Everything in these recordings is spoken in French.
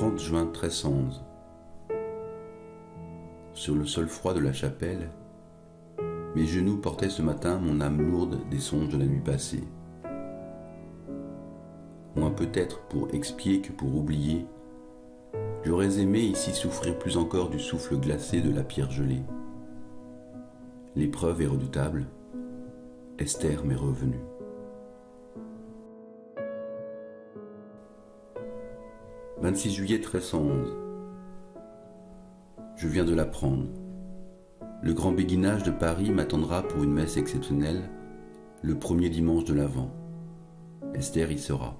30 juin 1311. Sur le sol froid de la chapelle, mes genoux portaient ce matin mon âme lourde des songes de la nuit passée. Moins peut-être pour expier que pour oublier, j'aurais aimé ici souffrir plus encore du souffle glacé de la pierre gelée. L'épreuve est redoutable, Esther m'est revenue. « 26 juillet 1311. Je viens de l'apprendre. Le grand béguinage de Paris m'attendra pour une messe exceptionnelle le premier dimanche de l'Avent. Esther y sera.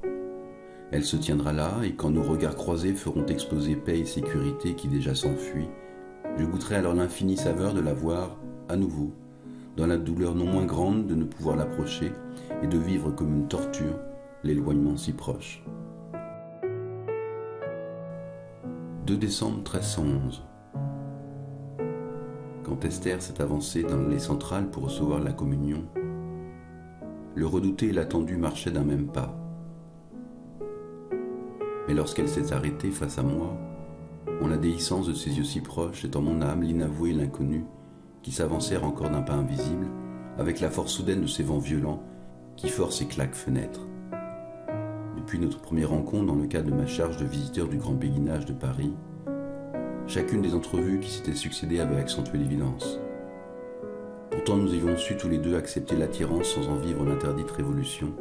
Elle se tiendra là, et quand nos regards croisés feront exploser paix et sécurité qui déjà s'enfuient, je goûterai alors l'infinie saveur de la voir à nouveau, dans la douleur non moins grande de ne pouvoir l'approcher et de vivre comme une torture l'éloignement si proche. 2 décembre 1311. Quand Esther s'est avancée dans l'allée centrale pour recevoir la communion, le redouté et l'attendu marchaient d'un même pas. Mais lorsqu'elle s'est arrêtée face à moi, en la déhissance de ses yeux si proches, c'est en mon âme l'inavoué et l'inconnu qui s'avancèrent encore d'un pas invisible, avec la force soudaine de ces vents violents qui forcent et claquent fenêtres. Depuis notre première rencontre dans le cadre de ma charge de visiteur du grand béguinage de Paris, chacune des entrevues qui s'étaient succédé avait accentué l'évidence. Pourtant nous avions su tous les deux accepter l'attirance sans en vivre l'interdite révolution,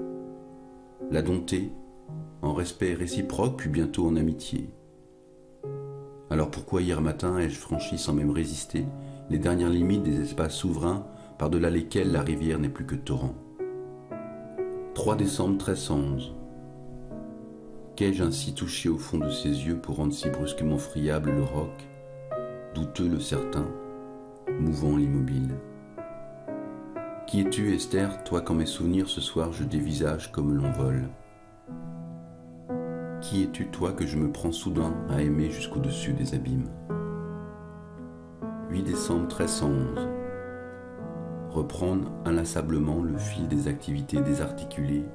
la dompter en respect réciproque puis bientôt en amitié. Alors pourquoi hier matin ai-je franchi sans même résister les dernières limites des espaces souverains par-delà lesquels la rivière n'est plus que torrent. 3 décembre 1311. Qu'ai-je ainsi touché au fond de ses yeux pour rendre si brusquement friable le roc, douteux le certain, mouvant l'immobile? Qui es-tu, Esther, toi quand mes souvenirs ce soir je dévisage comme l'envol? Qui es-tu, toi, que je me prends soudain à aimer jusqu'au-dessus des abîmes? 8 décembre 1311. Reprendre inlassablement le fil des activités désarticulées,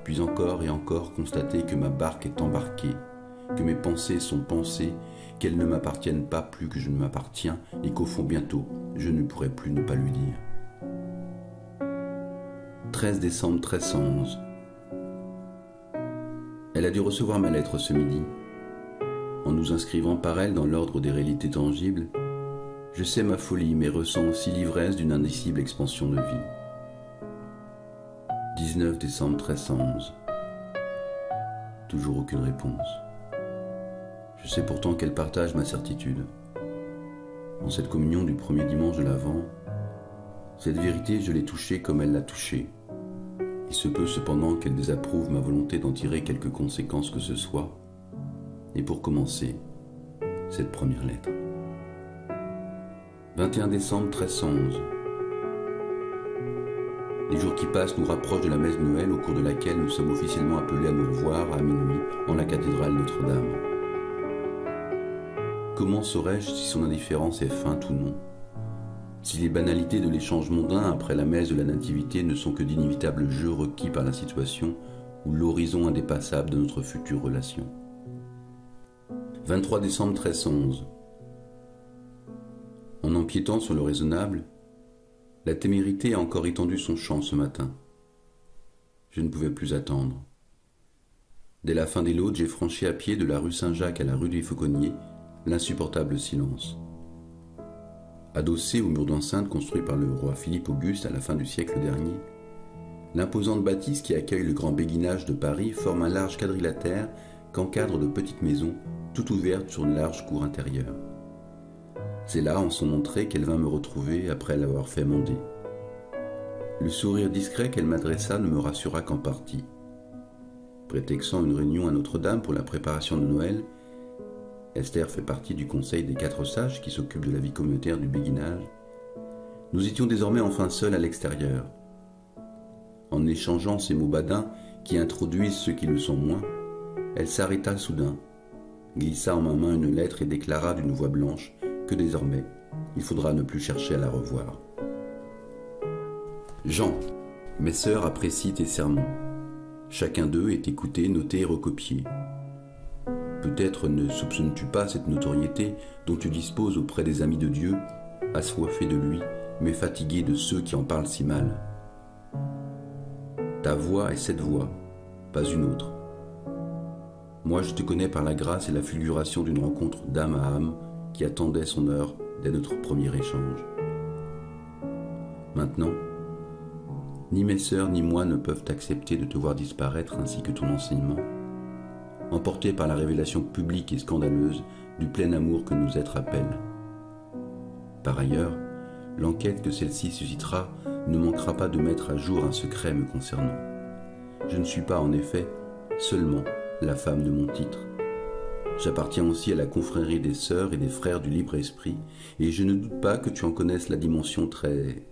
puis encore et encore constater que ma barque est embarquée, que mes pensées sont pensées, qu'elles ne m'appartiennent pas plus que je ne m'appartiens, et qu'au fond bientôt, je ne pourrai plus ne pas lui dire. 13 décembre 1311. Elle a dû recevoir ma lettre ce midi. En nous inscrivant par elle dans l'ordre des réalités tangibles, je sais ma folie, mais ressens aussi l'ivresse d'une indicible expansion de vie. 19 décembre 1311. Toujours aucune réponse. Je sais pourtant qu'elle partage ma certitude. En cette communion du premier dimanche de l'Avent, cette vérité, je l'ai touchée comme elle l'a touchée. Il se peut cependant qu'elle désapprouve ma volonté d'en tirer quelque conséquence que ce soit. Et pour commencer, cette première lettre. 21 décembre 1311. Les jours qui passent nous rapprochent de la messe de Noël au cours de laquelle nous sommes officiellement appelés à nous revoir à minuit en la cathédrale Notre-Dame. Comment saurais-je si son indifférence est feinte ou non? Si les banalités de l'échange mondain après la messe de la Nativité ne sont que d'inévitables jeux requis par la situation ou l'horizon indépassable de notre future relation. 23 décembre 1311. En empiétant sur le raisonnable, la témérité a encore étendu son champ ce matin. Je ne pouvais plus attendre. Dès la fin des Laudes, j'ai franchi à pied de la rue Saint-Jacques à la rue des Fauconniers l'insupportable silence. Adossé au mur d'enceinte construit par le roi Philippe Auguste à la fin du siècle dernier, l'imposante bâtisse qui accueille le grand béguinage de Paris forme un large quadrilatère qu'encadrent de petites maisons, toutes ouvertes sur une large cour intérieure. C'est là, en son entrée, qu'elle vint me retrouver après l'avoir fait mander. Le sourire discret qu'elle m'adressa ne me rassura qu'en partie. Prétextant une réunion à Notre-Dame pour la préparation de Noël, Esther fait partie du conseil des 4 sages qui s'occupent de la vie communautaire du béguinage. Nous étions désormais enfin seuls à l'extérieur. En échangeant ces mots badins qui introduisent ceux qui le sont moins, elle s'arrêta soudain, glissa en ma main une lettre et déclara d'une voix blanche que désormais, il faudra ne plus chercher à la revoir. Jean, mes sœurs apprécient tes sermons. Chacun d'eux est écouté, noté et recopié. Peut-être ne soupçonnes-tu pas cette notoriété dont tu disposes auprès des amis de Dieu, assoiffés de lui, mais fatigués de ceux qui en parlent si mal. Ta voix est cette voix, pas une autre. Moi, je te connais par la grâce et la fulguration d'une rencontre d'âme à âme qui attendait son heure dès notre premier échange. Maintenant, ni mes sœurs ni moi ne peuvent accepter de te voir disparaître ainsi que ton enseignement, emportés par la révélation publique et scandaleuse du plein amour que nos êtres appellent. Par ailleurs, l'enquête que celle-ci suscitera ne manquera pas de mettre à jour un secret me concernant. Je ne suis pas, en effet, seulement la femme de mon titre. J'appartiens aussi à la confrérie des sœurs et des frères du libre esprit, et je ne doute pas que tu en connaisses la dimension très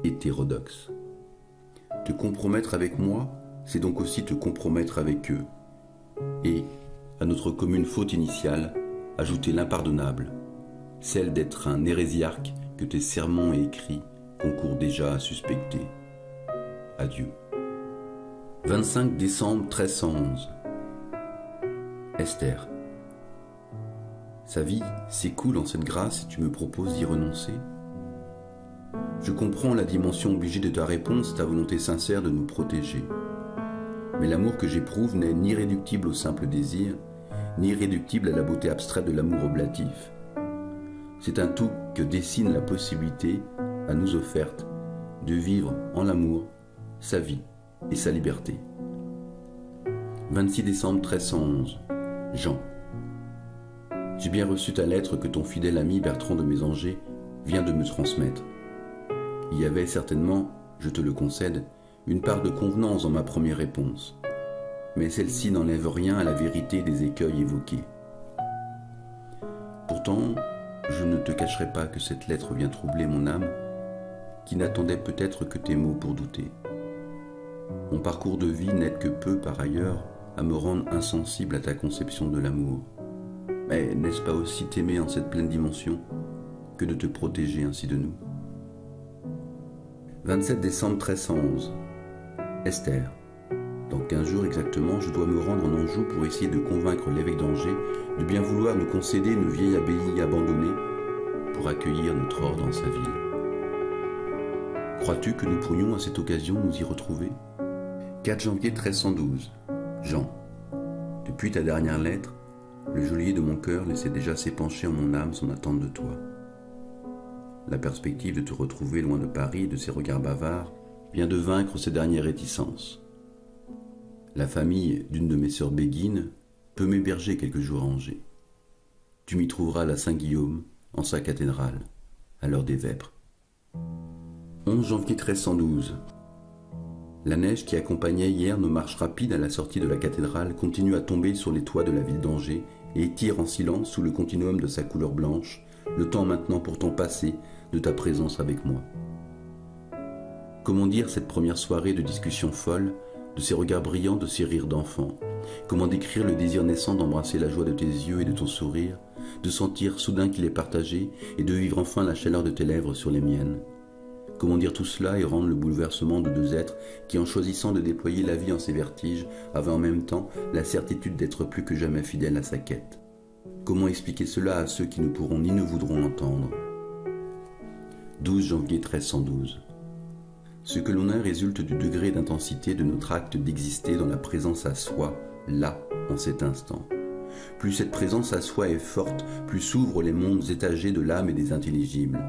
hétérodoxe. Te compromettre avec moi, c'est donc aussi te compromettre avec eux, et, à notre commune faute initiale, ajouter l'impardonnable, celle d'être un hérésiarque que tes sermons et écrits concourent déjà à suspecter. Adieu. 25 décembre 1311. Esther. Sa vie s'écoule en cette grâce et tu me proposes d'y renoncer? Je comprends la dimension obligée de ta réponse, ta volonté sincère de nous protéger. Mais l'amour que j'éprouve n'est ni réductible au simple désir, ni réductible à la beauté abstraite de l'amour oblatif. C'est un tout que dessine la possibilité, à nous offerte, de vivre en l'amour sa vie et sa liberté. 26 décembre 1311. Jean. J'ai bien reçu ta lettre que ton fidèle ami Bertrand de Mésanger vient de me transmettre. Il y avait certainement, je te le concède, une part de convenance dans ma première réponse, mais celle-ci n'enlève rien à la vérité des écueils évoqués. Pourtant, je ne te cacherai pas que cette lettre vient troubler mon âme, qui n'attendait peut-être que tes mots pour douter. Mon parcours de vie n'aide que peu, par ailleurs, à me rendre insensible à ta conception de l'amour. Mais n'est-ce pas aussi t'aimer en cette pleine dimension que de te protéger ainsi de nous? 27 décembre 1311. Esther. Dans 15 jours exactement, je dois me rendre en Anjou pour essayer de convaincre l'évêque d'Angers de bien vouloir nous concéder une vieille abbaye abandonnée pour accueillir notre ordre dans sa ville. Crois-tu que nous pourrions à cette occasion nous y retrouver? 4 janvier 1312. Jean. Depuis ta dernière lettre, le geôlier de mon cœur laissait déjà s'épancher en mon âme son attente de toi. La perspective de te retrouver loin de Paris et de ses regards bavards vient de vaincre ces dernières réticences. La famille d'une de mes sœurs béguines peut m'héberger quelques jours à Angers. Tu m'y trouveras à la Saint-Guillaume, en sa cathédrale, à l'heure des vêpres. 11 janvier 1312. La neige qui accompagnait hier nos marches rapides à la sortie de la cathédrale continue à tomber sur les toits de la ville d'Angers et tire en silence sous le continuum de sa couleur blanche, le temps maintenant pourtant passé de ta présence avec moi. Comment dire cette première soirée de discussion folle, de ces regards brillants, de ces rires d'enfants? Comment décrire le désir naissant d'embrasser la joie de tes yeux et de ton sourire, de sentir soudain qu'il est partagé et de vivre enfin la chaleur de tes lèvres sur les miennes? Comment dire tout cela et rendre le bouleversement de deux êtres qui, en choisissant de déployer la vie en ses vertiges, avaient en même temps la certitude d'être plus que jamais fidèles à sa quête? Comment expliquer cela à ceux qui ne pourront ni ne voudront l'entendre? 12 janvier 1312. Ce que l'on a résulte du degré d'intensité de notre acte d'exister dans la présence à soi, là, en cet instant. Plus cette présence à soi est forte, plus s'ouvrent les mondes étagés de l'âme et des intelligibles.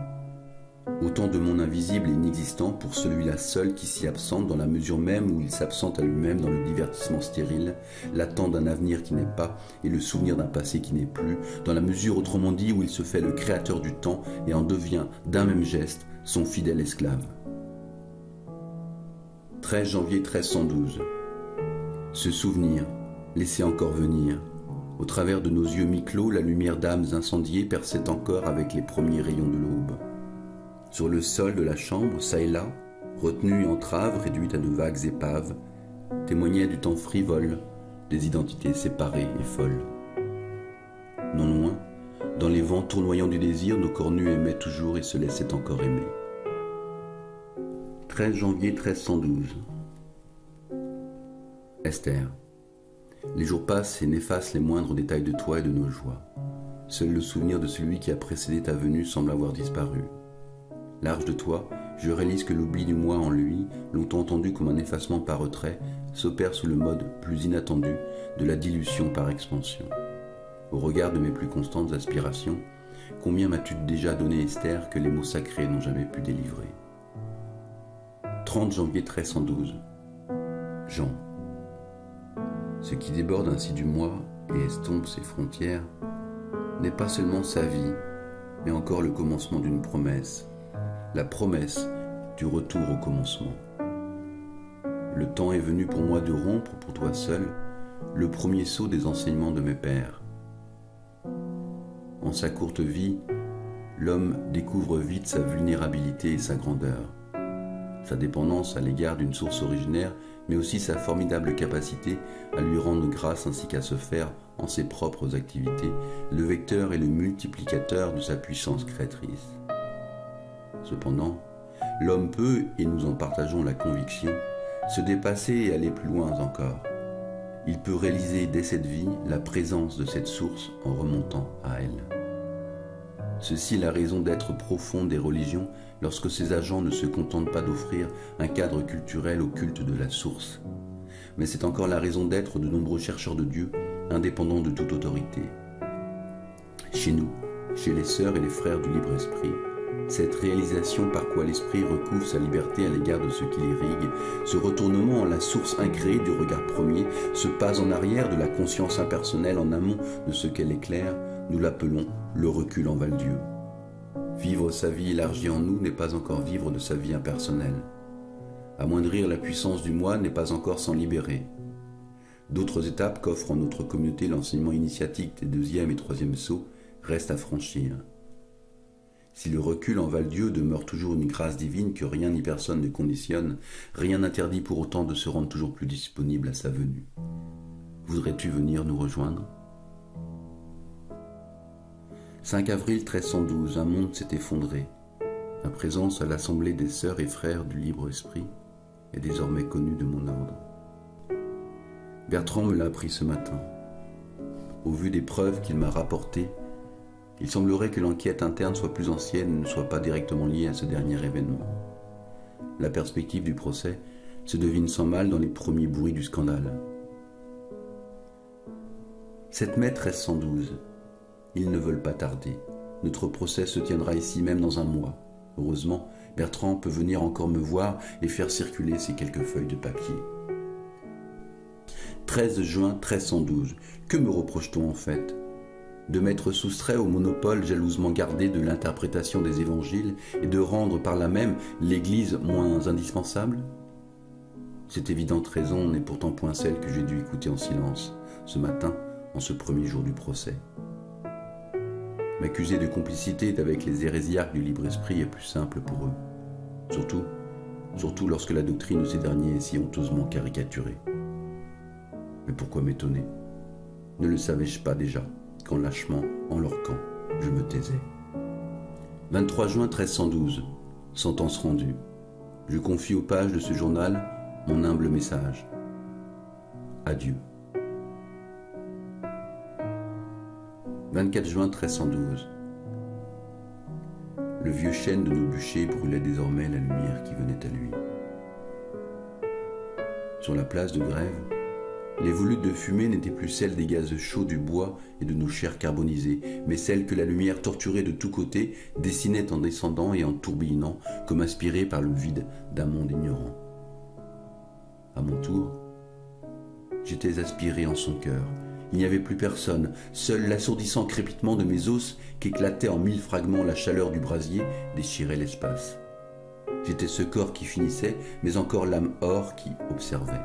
Autant de mondes invisibles et inexistants pour celui-là seul qui s'y absente dans la mesure même où il s'absente à lui-même dans le divertissement stérile, l'attente d'un avenir qui n'est pas et le souvenir d'un passé qui n'est plus, dans la mesure autrement dit où il se fait le créateur du temps et en devient d'un même geste son fidèle esclave. 13 janvier 1312. Ce souvenir, laissé encore venir, au travers de nos yeux mi-clos, la lumière d'âmes incendiées perçait encore avec les premiers rayons de l'aube. Sur le sol de la chambre, çà et là, retenue entrave, réduite à de vagues épaves, témoignait du temps frivole, des identités séparées et folles. Non loin, dans les vents tournoyants du désir, nos corps nus aimaient toujours et se laissaient encore aimer. 13 janvier 1312. Esther. Les jours passent et n'effacent les moindres détails de toi et de nos joies. Seul le souvenir de celui qui a précédé ta venue semble avoir disparu. Large de toi, je réalise que l'oubli du moi en lui, longtemps entendu comme un effacement par retrait, s'opère sous le mode plus inattendu de la dilution par expansion. Au regard de mes plus constantes aspirations, combien m'as-tu déjà donné, Esther, que les mots sacrés n'ont jamais pu délivrer. 30 janvier 1312. Jean. Ce qui déborde ainsi du moi et estompe ses frontières n'est pas seulement sa vie, mais encore le commencement d'une promesse, la promesse du retour au commencement. Le temps est venu pour moi de rompre pour toi seul le premier saut des enseignements de mes pères. En sa courte vie, l'homme découvre vite sa vulnérabilité et sa grandeur, sa dépendance à l'égard d'une source originaire, mais aussi sa formidable capacité à lui rendre grâce ainsi qu'à se faire, en ses propres activités, le vecteur et le multiplicateur de sa puissance créatrice. Cependant, l'homme peut, et nous en partageons la conviction, se dépasser et aller plus loin encore. Il peut réaliser dès cette vie la présence de cette source en remontant à elle. Ceci est la raison d'être profonde des religions lorsque ces agents ne se contentent pas d'offrir un cadre culturel au culte de la source. Mais c'est encore la raison d'être de nombreux chercheurs de Dieu, indépendants de toute autorité. Chez nous, chez les sœurs et les frères du libre esprit, cette réalisation par quoi l'esprit recouvre sa liberté à l'égard de ce qui l'irrigue, ce retournement en la source incréée du regard premier, ce pas en arrière de la conscience impersonnelle en amont de ce qu'elle éclaire, nous l'appelons le recul en Val-Dieu. Vivre sa vie élargie en nous n'est pas encore vivre de sa vie impersonnelle. Amoindrir la puissance du moi n'est pas encore s'en libérer. D'autres étapes qu'offre en notre communauté l'enseignement initiatique des deuxième et troisième sauts restent à franchir. Si le recul en Val-Dieu demeure toujours une grâce divine que rien ni personne ne conditionne, rien n'interdit pour autant de se rendre toujours plus disponible à sa venue. Voudrais-tu venir nous rejoindre ? 5 avril 1312, un monde s'est effondré. Ma présence à l'assemblée des sœurs et frères du libre esprit est désormais connue de mon ordre. Bertrand me l'a appris ce matin. Au vu des preuves qu'il m'a rapportées, il semblerait que l'enquête interne soit plus ancienne et ne soit pas directement liée à ce dernier événement. La perspective du procès se devine sans mal dans les premiers bruits du scandale. 7 mai 1312. Ils ne veulent pas tarder. Notre procès se tiendra ici même dans un mois. Heureusement, Bertrand peut venir encore me voir et faire circuler ces quelques feuilles de papier. 13 juin 1312. Que me reproche-t-on en fait ? De m'être soustrait au monopole jalousement gardé de l'interprétation des évangiles et de rendre par là même l'Église moins indispensable ? Cette évidente raison n'est pourtant point celle que j'ai dû écouter en silence, ce matin, en ce premier jour du procès. M'accuser de complicité avec les hérésiarques du libre esprit est plus simple pour eux. Surtout lorsque la doctrine de ces derniers est si honteusement caricaturée. Mais pourquoi m'étonner ? Ne le savais-je pas déjà, quand lâchement, en leur camp, je me taisais. 23 juin 1312, sentence rendue. Je confie aux pages de ce journal mon humble message. Adieu. 24 juin 1312. Le vieux chêne de nos bûchers brûlait désormais la lumière qui venait à lui. Sur la place de Grève, les volutes de fumée n'étaient plus celles des gaz chauds du bois et de nos chairs carbonisées, mais celles que la lumière torturée de tous côtés dessinait en descendant et en tourbillonnant, comme aspirée par le vide d'un monde ignorant. À mon tour, j'étais aspiré en son cœur. Il n'y avait plus personne, seul l'assourdissant crépitement de mes os qu'éclatait en 1000 fragments la chaleur du brasier déchirait l'espace. J'étais ce corps qui finissait, mais encore l'âme or qui observait.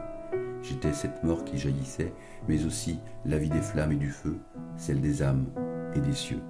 J'étais cette mort qui jaillissait, mais aussi la vie des flammes et du feu, celle des âmes et des cieux.